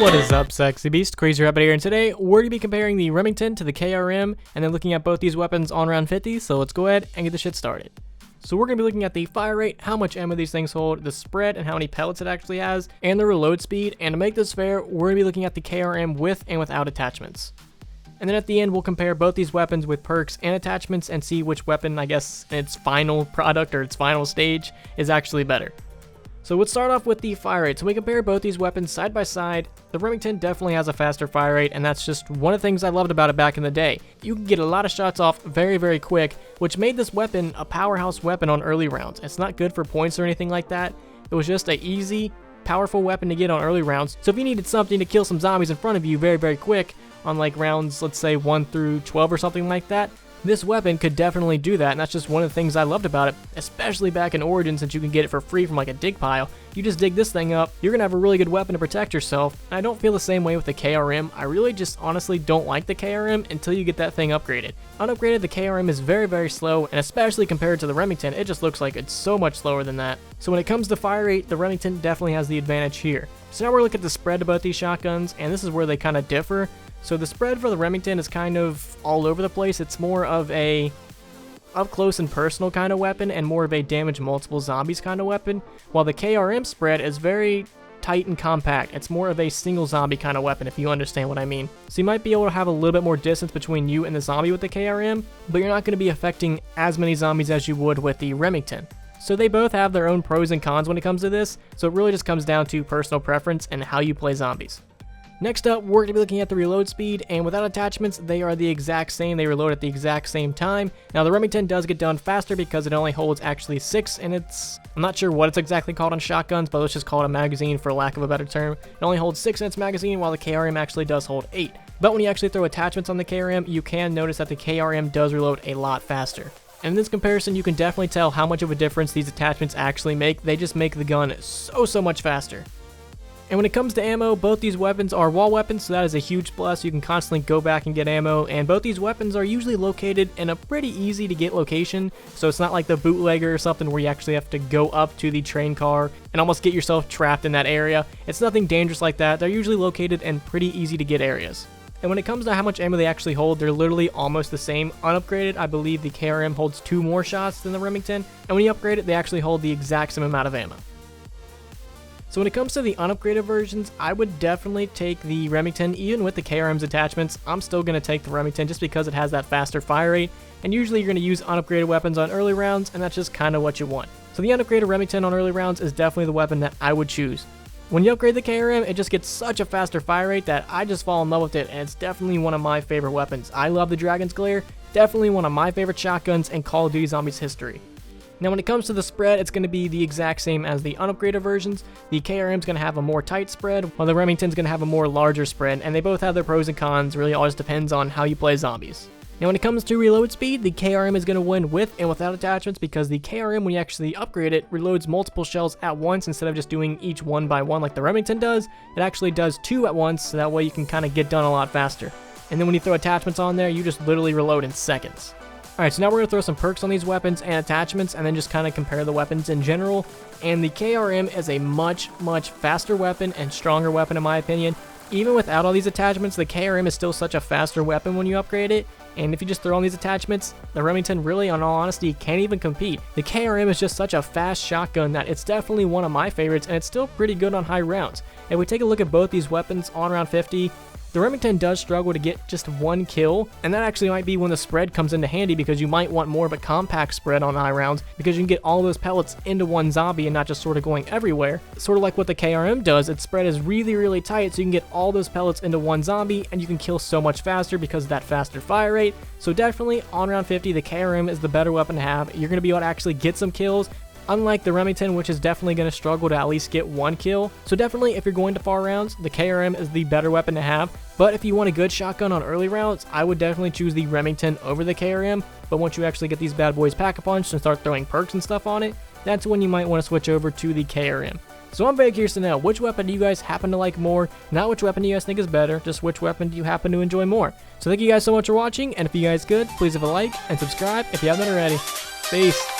What is up, sexy beast? Crazy Rabbit here, and today we're going to be comparing the Remington to the KRM and then looking at both these weapons on round 50, so let's go ahead and get the shit started. So we're going to be looking at the fire rate, how much ammo these things hold, the spread and how many pellets it actually has, and the reload speed, and to make this fair, we're going to be looking at the KRM with and without attachments. And then at the end, we'll compare both these weapons with perks and attachments and see which weapon, I guess, in its final product or its final stage is actually better. So let's start off with the fire rate. So we compare both these weapons side by side. The Remington definitely has a faster fire rate, and that's just one of the things I loved about it back in the day. You can get a lot of shots off very, very quick, which made this weapon a powerhouse weapon on early rounds. It's not good for points or anything like that. It was just an easy, powerful weapon to get on early rounds. So if you needed something to kill some zombies in front of you very, very quick on like rounds, let's say 1 through 12 or something like that, this weapon could definitely do that, and that's just one of the things I loved about it, especially back in Origin, since you can get it for free from like a dig pile. You just dig this thing up, you're gonna have a really good weapon to protect yourself, and I don't feel the same way with the KRM. I really just honestly don't like the KRM until you get that thing upgraded. Unupgraded, the KRM is very, very slow, and especially compared to the Remington, it just looks like it's so much slower than that. So when it comes to fire rate, the Remington definitely has the advantage here. So now we're looking at the spread of both these shotguns, and this is where they kind of differ. So the spread for the Remington is kind of all over the place. It's more of a up close and personal kind of weapon and more of a damage multiple zombies kind of weapon, while the KRM spread is very tight and compact. It's more of a single zombie kind of weapon, if you understand what I mean. So you might be able to have a little bit more distance between you and the zombie with the KRM, but you're not going to be affecting as many zombies as you would with the Remington. So they both have their own pros and cons when it comes to this, so it really just comes down to personal preference and how you play zombies. Next up, we're going to be looking at the reload speed, and without attachments, they are the exact same. They reload at the exact same time. Now, the Remington does get done faster because it only holds actually 6, and I'm not sure what it's exactly called on shotguns, but let's just call it a magazine for lack of a better term. It only holds 6 in its magazine, while the KRM actually does hold 8. But when you actually throw attachments on the KRM, you can notice that the KRM does reload a lot faster. And in this comparison, you can definitely tell how much of a difference these attachments actually make. They just make the gun so much faster. And when it comes to ammo, both these weapons are wall weapons, so that is a huge plus. You can constantly go back and get ammo, and both these weapons are usually located in a pretty easy to get location, so it's not like the bootlegger or something where you actually have to go up to the train car and almost get yourself trapped in that area. It's nothing dangerous like that. They're usually located in pretty easy to get areas. And when it comes to how much ammo they actually hold, they're literally almost the same. Unupgraded, I believe the KRM holds 2 more shots than the Remington, and when you upgrade it, they actually hold the exact same amount of ammo. So when it comes to the unupgraded versions, I would definitely take the Remington even with the KRM's attachments. I'm still going to take the Remington just because it has that faster fire rate, and usually you're going to use unupgraded weapons on early rounds, and that's just kind of what you want. So the unupgraded Remington on early rounds is definitely the weapon that I would choose. When you upgrade the KRM, it just gets such a faster fire rate that I just fall in love with it, and it's definitely one of my favorite weapons. I love the Dragon's Glare, definitely one of my favorite shotguns in Call of Duty Zombies history. Now when it comes to the spread, it's going to be the exact same as the unupgraded versions. The KRM is going to have a more tight spread, while the Remington is going to have a more larger spread, and they both have their pros and cons. Really all just depends on how you play zombies. Now when it comes to reload speed, the KRM is going to win with and without attachments because the KRM, when you actually upgrade it, reloads multiple shells at once instead of just doing each one by one like the Remington does. It actually does 2 at once, so that way you can kind of get done a lot faster. And then when you throw attachments on there, you just literally reload in seconds. Alright, so now we're going to throw some perks on these weapons and attachments and then just kind of compare the weapons in general. And the KRM is a much faster weapon and stronger weapon in my opinion. Even without all these attachments, the KRM is still such a faster weapon when you upgrade it. And if you just throw on these attachments, the Remington really, in all honesty, can't even compete. The KRM is just such a fast shotgun that it's definitely one of my favorites, and it's still pretty good on high rounds. If we take a look at both these weapons on round 50, the Remington does struggle to get just 1 kill, and that actually might be when the spread comes into handy because you might want more of a compact spread on high rounds because you can get all those pellets into one zombie and not just sort of going everywhere. Sort of like what the KRM does, its spread is really tight so you can get all those pellets into one zombie and you can kill so much faster because of that faster fire rate. So definitely on round 50, the KRM is the better weapon to have. You're going to be able to actually get some kills, unlike the Remington, which is definitely going to struggle to at least get 1 kill. So definitely, if you're going to far rounds, the KRM is the better weapon to have. But if you want a good shotgun on early rounds, I would definitely choose the Remington over the KRM. But once you actually get these bad boys pack-a-punch and start throwing perks and stuff on it, that's when you might want to switch over to the KRM. So I'm very curious to know, which weapon do you guys happen to like more? Not which weapon do you guys think is better, just which weapon do you happen to enjoy more? So thank you guys so much for watching, and if you guys could, please leave a like and subscribe if you haven't already. Peace.